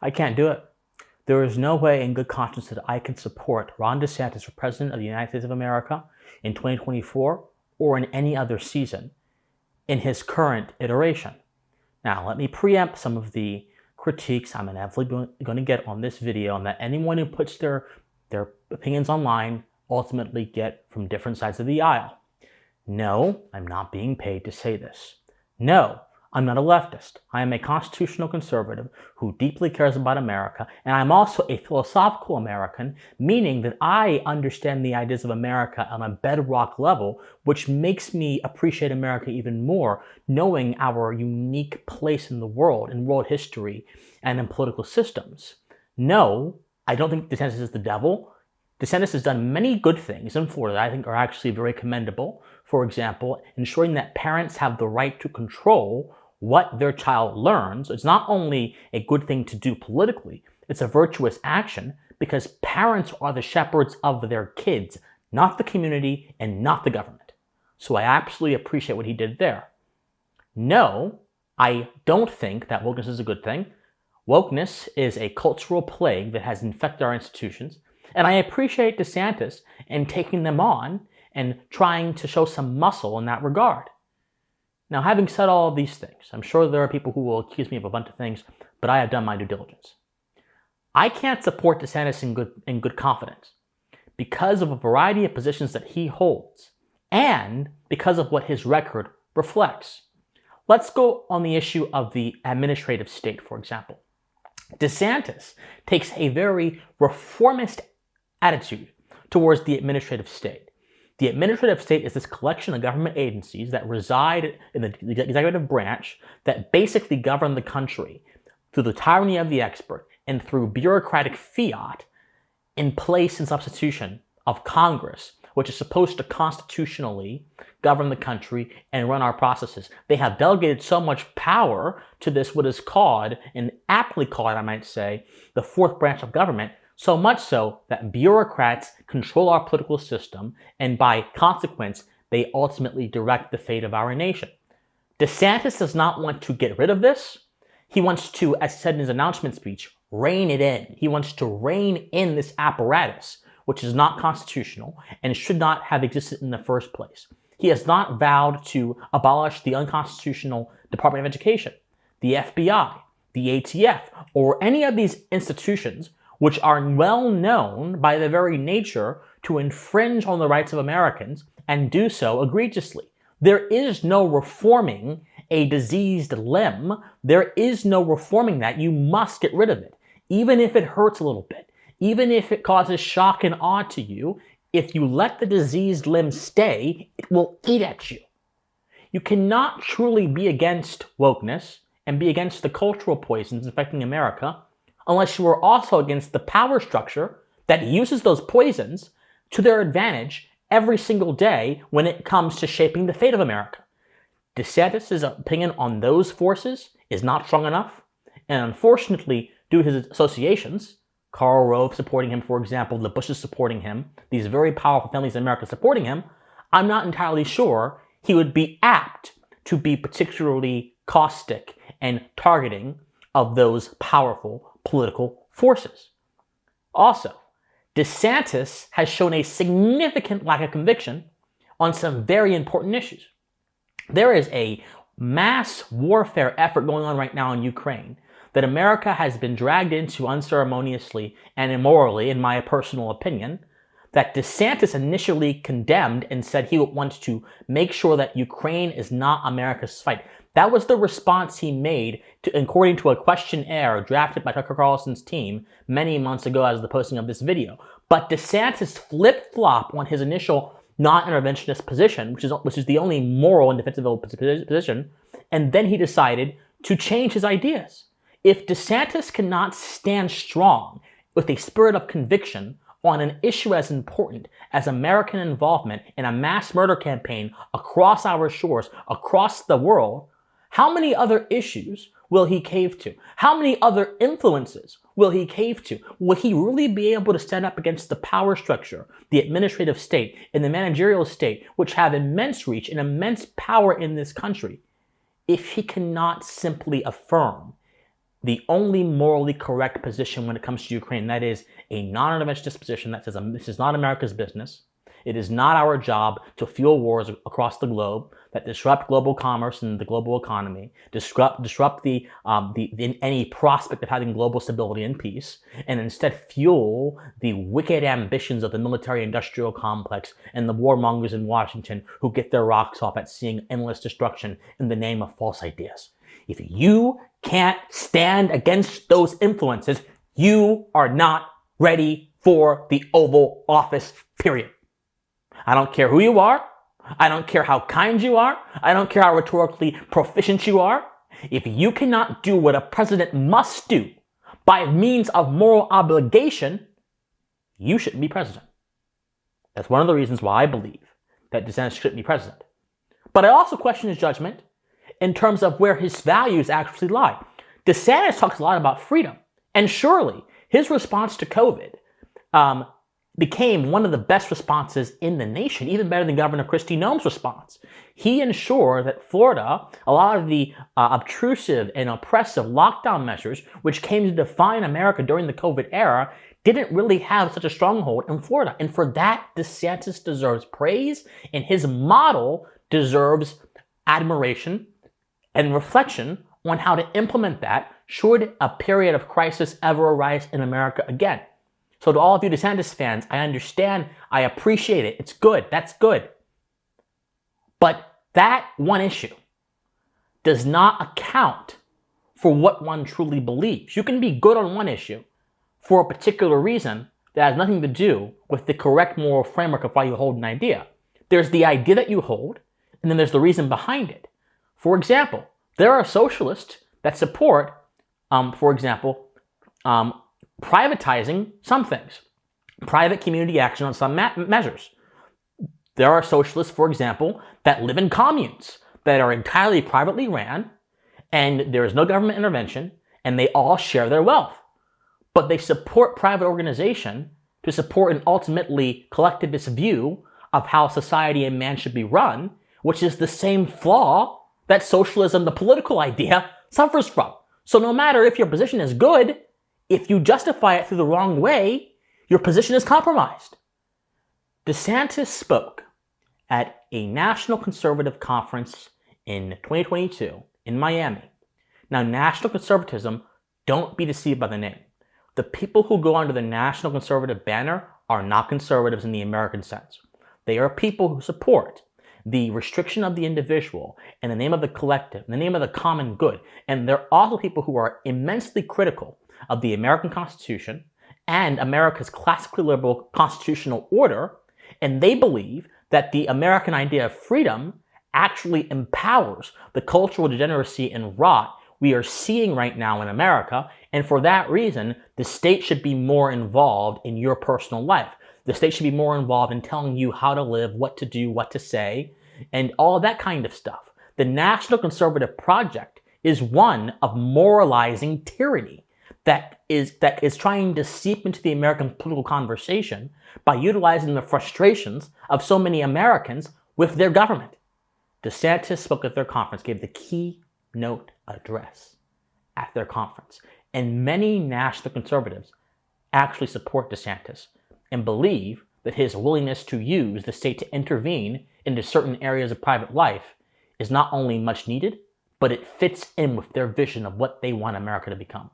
I can't do it. There is no way in good conscience that I can support Ron Desantis for President of the United States of America in 2024 or in any other season in his current iteration. Now, let me preempt some of the critiques I'm inevitably going to get on this video, and that anyone who puts their opinions online ultimately get from different sides of the aisle. No, I'm not being paid to say this. No, I'm not a leftist. I am a constitutional conservative who deeply cares about America, and I'm also a philosophical American, meaning that I understand the ideas of America on a bedrock level, which makes me appreciate America even more, knowing our unique place in the world, in world history, and in political systems. No, I don't think DeSantis is the devil. DeSantis has done many good things in Florida that I think are actually very commendable. For example, ensuring that parents have the right to control what their child learns. It's not only a good thing to do politically, it's a virtuous action because parents are the shepherds of their kids, not the community and not the government. So I absolutely appreciate what he did there. No, I don't think that wokeness is a good thing. Wokeness is a cultural plague that has infected our institutions, and I appreciate DeSantis in taking them on and trying to show some muscle in that regard. Now, having said all of these things, I'm sure there are people who will accuse me of a bunch of things, but I have done my due diligence. I can't support DeSantis in good confidence because of a variety of positions that he holds and because of what his record reflects. Let's go on the issue of the administrative state, for example. DeSantis takes a very reformist attitude towards the administrative state. The administrative state is this collection of government agencies that reside in the executive branch that basically govern the country through the tyranny of the expert and through bureaucratic fiat in place and substitution of Congress, which is supposed to constitutionally govern the country and run our processes. They have delegated so much power to this, what is called, and aptly called, I might say, the fourth branch of government, so much so that bureaucrats control our political system, and by consequence, they ultimately direct the fate of our nation. DeSantis does not want to get rid of this. He wants to, as he said in his announcement speech, rein it in. He wants to rein in this apparatus, which is not constitutional and should not have existed in the first place. He has not vowed to abolish the unconstitutional Department of Education, the FBI, the ATF, or any of these institutions which are well known by their very nature to infringe on the rights of Americans and do so egregiously. There is no reforming a diseased limb. There is no reforming that. You must get rid of it, even if it hurts a little bit, even if it causes shock and awe to you. If you let the diseased limb stay, it will eat at you. You cannot truly be against wokeness and be against the cultural poisons affecting America unless you are also against the power structure that uses those poisons to their advantage every single day when it comes to shaping the fate of America. DeSantis' opinion on those forces is not strong enough, and unfortunately, due to his associations, Karl Rove supporting him, for example, the Bushes supporting him, these very powerful families in America supporting him, I'm not entirely sure he would be apt to be particularly caustic and targeting of those powerful political forces. Also, DeSantis has shown a significant lack of conviction on some very important issues. There is a mass warfare effort going on right now in Ukraine that America has been dragged into unceremoniously and immorally, in my personal opinion, that DeSantis initially condemned and said he wants to make sure that Ukraine is not America's fight. That was the response he made according to a questionnaire drafted by Tucker Carlson's team many months ago as the posting of this video. But DeSantis flip-flop on his initial non-interventionist position, which is the only moral and defensible position, and then he decided to change his ideas. If DeSantis cannot stand strong with a spirit of conviction on an issue as important as American involvement in a mass murder campaign across our shores, across the world, how many other issues will he cave to? How many other influences will he cave to? Will he really be able to stand up against the power structure, the administrative state, and the managerial state, which have immense reach and immense power in this country, if he cannot simply affirm the only morally correct position when it comes to Ukraine. That is a non-interventionist position that says this is not America's business. It is not our job to fuel wars across the globe that disrupt global commerce and the global economy, disrupt any prospect of having global stability and peace, and instead fuel the wicked ambitions of the military-industrial complex and the warmongers in Washington who get their rocks off at seeing endless destruction in the name of false ideas. If you can't stand against those influences, you are not ready for the Oval Office, period. I don't care who you are. I don't care how kind you are. I don't care how rhetorically proficient you are. If you cannot do what a president must do by means of moral obligation, you shouldn't be president. That's one of the reasons why I believe that DeSantis shouldn't be president. But I also question his judgment in terms of where his values actually lie. DeSantis talks a lot about freedom, and surely his response to COVID became one of the best responses in the nation, even better than Governor Kristi Noem's response. He ensured that Florida, a lot of the obtrusive and oppressive lockdown measures, which came to define America during the COVID era, didn't really have such a stronghold in Florida. And for that, DeSantis deserves praise, and his model deserves admiration and reflection on how to implement that should a period of crisis ever arise in America again. So to all of you DeSantis fans, I understand, I appreciate it. It's good. That's good. But that one issue does not account for what one truly believes. You can be good on one issue for a particular reason that has nothing to do with the correct moral framework of why you hold an idea. There's the idea that you hold, and then there's the reason behind it. For example, there are socialists that support, privatizing some things, private community action on some measures. There are socialists, for example, that live in communes that are entirely privately ran, and there is no government intervention, and they all share their wealth. But they support private organization to support an ultimately collectivist view of how society and man should be run, which is the same flaw that socialism, the political idea, suffers from. So no matter if your position is good, if you justify it through the wrong way, your position is compromised. DeSantis spoke at a national conservative conference in 2022 in Miami. Now, national conservatism, don't be deceived by the name. The people who go under the national conservative banner are not conservatives in the American sense. They are people who support the restriction of the individual in the name of the collective, in the name of the common good. And they're also people who are immensely critical of the American Constitution and America's classically liberal constitutional order, and they believe that the American idea of freedom actually empowers the cultural degeneracy and rot we are seeing right now in America, and for that reason, the state should be more involved in your personal life. The state should be more involved in telling you how to live, what to do, what to say, and all of that kind of stuff. The National Conservative Project is one of moralizing tyranny that is trying to seep into the American political conversation by utilizing the frustrations of so many Americans with their government. DeSantis spoke at their conference, gave the keynote address at their conference, and many national conservatives actually support DeSantis and believe that his willingness to use the state to intervene into certain areas of private life is not only much needed, but it fits in with their vision of what they want America to become.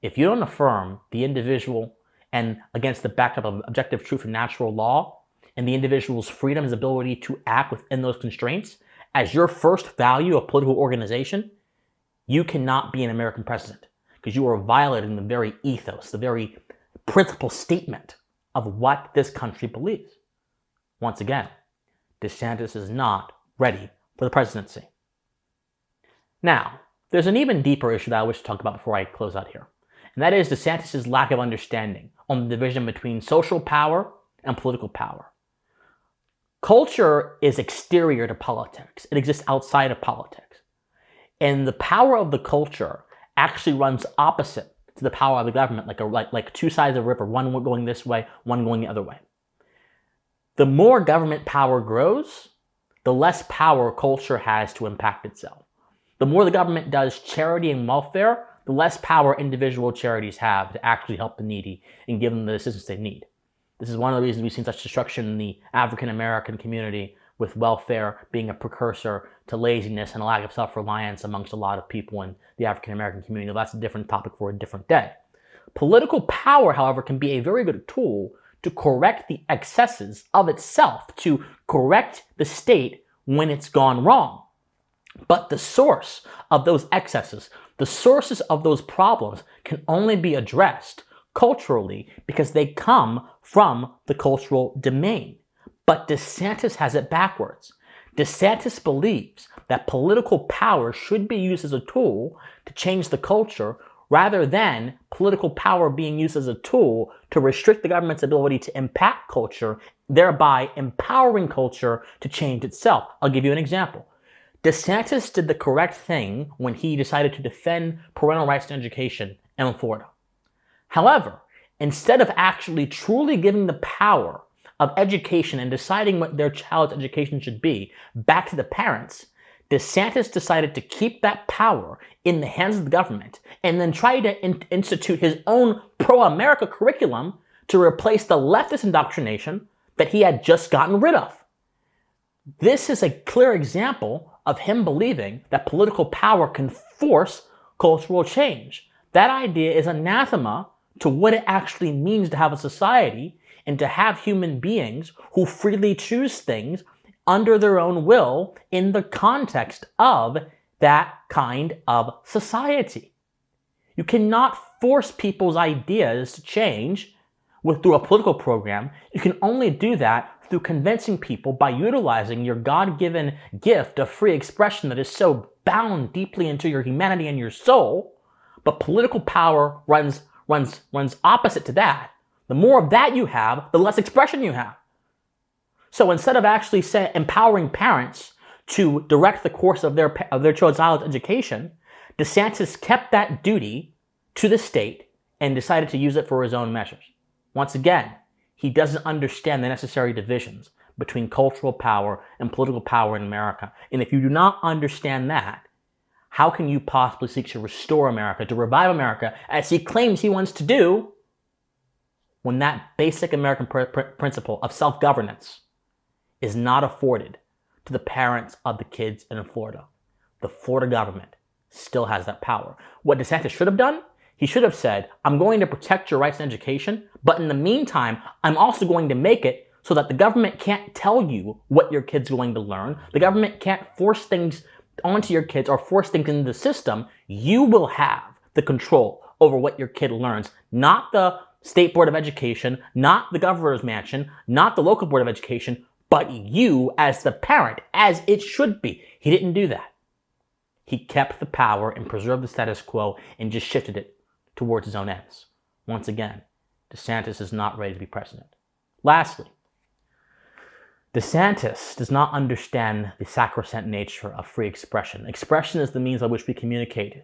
If you don't affirm the individual and against the backdrop of objective truth and natural law, and the individual's freedom, his ability to act within those constraints, as your first value of political organization, you cannot be an American president because you are violating the very ethos, the very principal statement of what this country believes. Once again, DeSantis is not ready for the presidency. Now, there's an even deeper issue that I wish to talk about before I close out here, and that is DeSantis' lack of understanding on the division between social power and political power. Culture is exterior to politics. It exists outside of politics. And the power of the culture actually runs opposite to the power of the government, like two sides of a river, one going this way, one going the other way. The more government power grows, the less power culture has to impact itself. The more the government does charity and welfare, the less power individual charities have to actually help the needy and give them the assistance they need. This is one of the reasons we've seen such destruction in the African American community, with welfare being a precursor to laziness and a lack of self-reliance amongst a lot of people in the African American community. That's a different topic for a different day. Political power, however, can be a very good tool to correct the excesses of itself, to correct the state when it's gone wrong. But the source of those excesses, the sources of those problems, can only be addressed culturally because they come from the cultural domain. But DeSantis has it backwards. DeSantis believes that political power should be used as a tool to change the culture rather than political power being used as a tool to restrict the government's ability to impact culture, thereby empowering culture to change itself. I'll give you an example. DeSantis did the correct thing when he decided to defend parental rights to education in Florida. However, instead of actually truly giving the power of education and deciding what their child's education should be back to the parents, DeSantis decided to keep that power in the hands of the government and then try to institute his own pro-America curriculum to replace the leftist indoctrination that he had just gotten rid of. This is a clear example of him believing that political power can force cultural change. That idea is anathema to what it actually means to have a society and to have human beings who freely choose things under their own will in the context of that kind of society. You cannot force people's ideas to change through a political program. You can only do that through convincing people by utilizing your God-given gift of free expression that is so bound deeply into your humanity and your soul. But political power runs opposite to that. The more of that you have, the less expression you have. So instead of actually empowering parents to direct the course of their child's education, DeSantis kept that duty to the state and decided to use it for his own measures. Once again, he doesn't understand the necessary divisions between cultural power and political power in America. And if you do not understand that, how can you possibly seek to restore America, to revive America, as he claims he wants to do, when that basic American principle of self-governance is not afforded to the parents of the kids in Florida? The Florida government still has that power. What DeSantis should have done, he should have said, I'm going to protect your rights to education, but in the meantime, I'm also going to make it so that the government can't tell you what your kid's going to learn. The government can't force things onto your kids or force things into the system. You will have the control over what your kid learns, not the State Board of Education, not the governor's mansion, not the local board of education, but you as the parent, as it should be. He didn't do that. He kept the power and preserved the status quo and just shifted it towards his own ends. Once again, DeSantis is not ready to be president. Lastly, DeSantis does not understand the sacrosanct nature of free expression. Expression is the means by which we communicate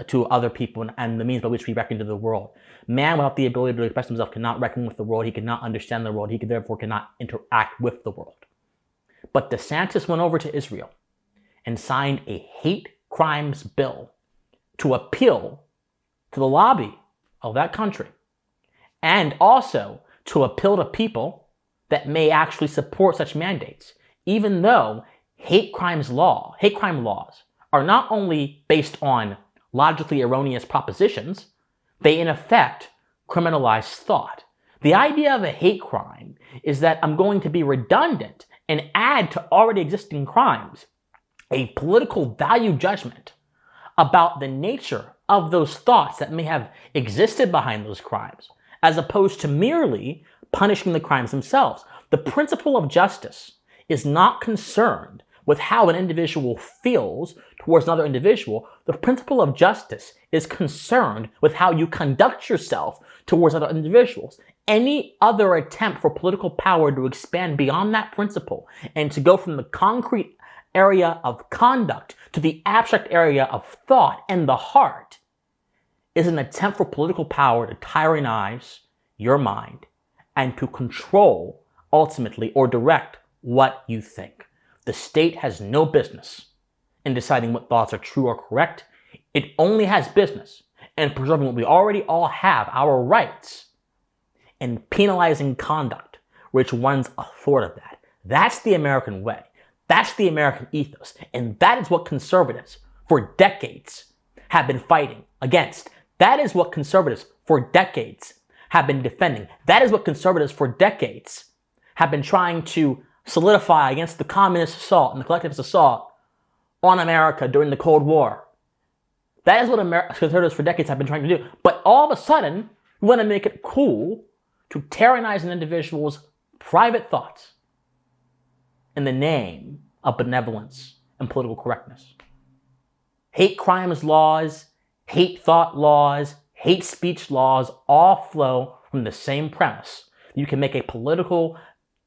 to other people and the means by which we reckon to the world. Man without the ability to express himself cannot reckon with the world. He cannot understand the world. He therefore cannot interact with the world. But DeSantis went over to Israel and signed a hate crimes bill to appeal to the lobby of that country and also to appeal to people that may actually support such mandates, even though hate crime laws are not only based on logically erroneous propositions, they in effect criminalize thought. The idea of a hate crime is that I'm going to be redundant and add to already existing crimes a political value judgment about the nature of those thoughts that may have existed behind those crimes, as opposed to merely punishing the crimes themselves. The principle of justice is not concerned with how an individual feels towards another individual. The principle of justice is concerned with how you conduct yourself towards other individuals. Any other attempt for political power to expand beyond that principle and to go from the concrete area of conduct to the abstract area of thought and the heart is an attempt for political power to tyrannize your mind and to control, ultimately, or direct what you think. The state has no business in deciding what thoughts are true or correct. It only has business in preserving what we already all have, our rights, and penalizing conduct which runs athwart of that. That's the American way. That's the American ethos. And that is what conservatives for decades have been fighting against. That is what conservatives for decades have been defending. That is what conservatives for decades have been trying to solidify against the communist assault and the collectivist assault on America during the Cold War. That is what conservatives for decades have been trying to do. But all of a sudden, we want to make it cool to tyrannize an individual's private thoughts in the name of benevolence and political correctness. Hate crimes laws, hate thought laws, hate speech laws all flow from the same premise. You can make a political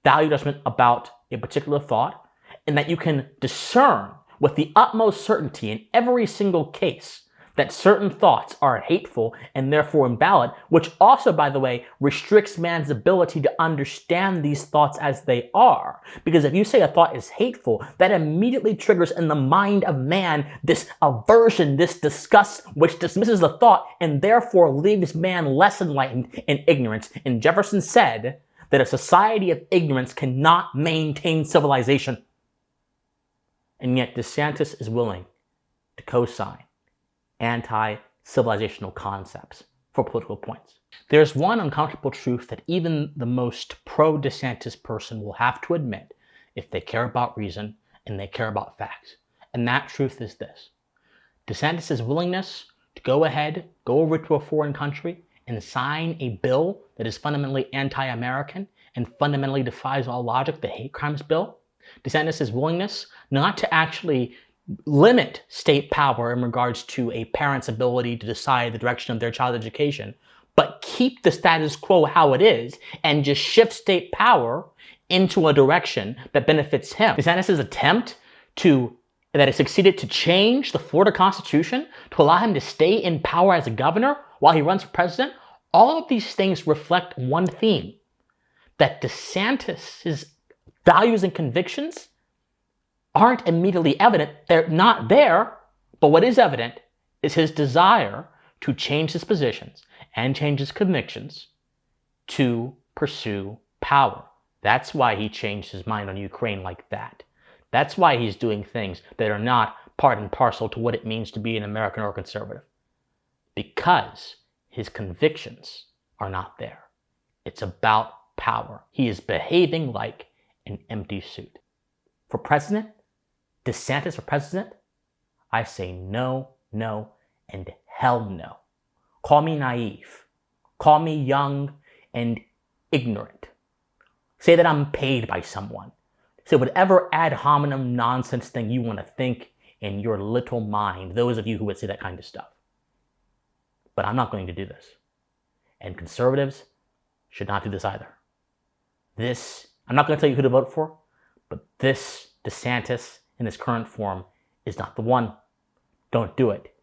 value judgment about a particular thought, and that you can discern with the utmost certainty in every single case that certain thoughts are hateful and therefore invalid, which also, by the way, restricts man's ability to understand these thoughts as they are. Because if you say a thought is hateful, that immediately triggers in the mind of man this aversion, this disgust, which dismisses the thought and therefore leaves man less enlightened in ignorance. And Jefferson said that a society of ignorance cannot maintain civilization. And yet DeSantis is willing to co-sign anti-civilizational concepts for political points. There's one uncomfortable truth that even the most pro-DeSantis person will have to admit if they care about reason and they care about facts. And that truth is this. DeSantis' willingness to go over to a foreign country and sign a bill that is fundamentally anti-American and fundamentally defies all logic, the hate crimes bill. DeSantis' willingness not to actually limit state power in regards to a parent's ability to decide the direction of their child's education, but keep the status quo how it is and just shift state power into a direction that benefits him. DeSantis' attempt that has succeeded to change the Florida Constitution to allow him to stay in power as a governor while he runs for president, all of these things reflect one theme, that DeSantis' values and convictions aren't immediately evident. They're not there, but what is evident is his desire to change his positions and change his convictions to pursue power. That's why he changed his mind on Ukraine like that. That's why he's doing things that are not part and parcel to what it means to be an American or conservative. Because his convictions are not there. It's about power. He is behaving like an empty suit. For president, DeSantis for president, I say no, no, and hell no. Call me naive. Call me young and ignorant. Say that I'm paid by someone. Say whatever ad hominem nonsense thing you want to think in your little mind, those of you who would say that kind of stuff. But I'm not going to do this. And conservatives should not do this either. I'm not going to tell you who to vote for, but this DeSantis in its current form is not the one. Don't do it.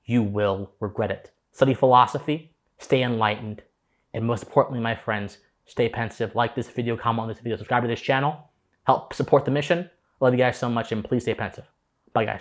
You will regret it. Study philosophy, stay enlightened, and most importantly, my friends, stay pensive. Like this video, comment on this video, subscribe to this channel, help support the mission. I love you guys so much, and please stay pensive. Bye, guys.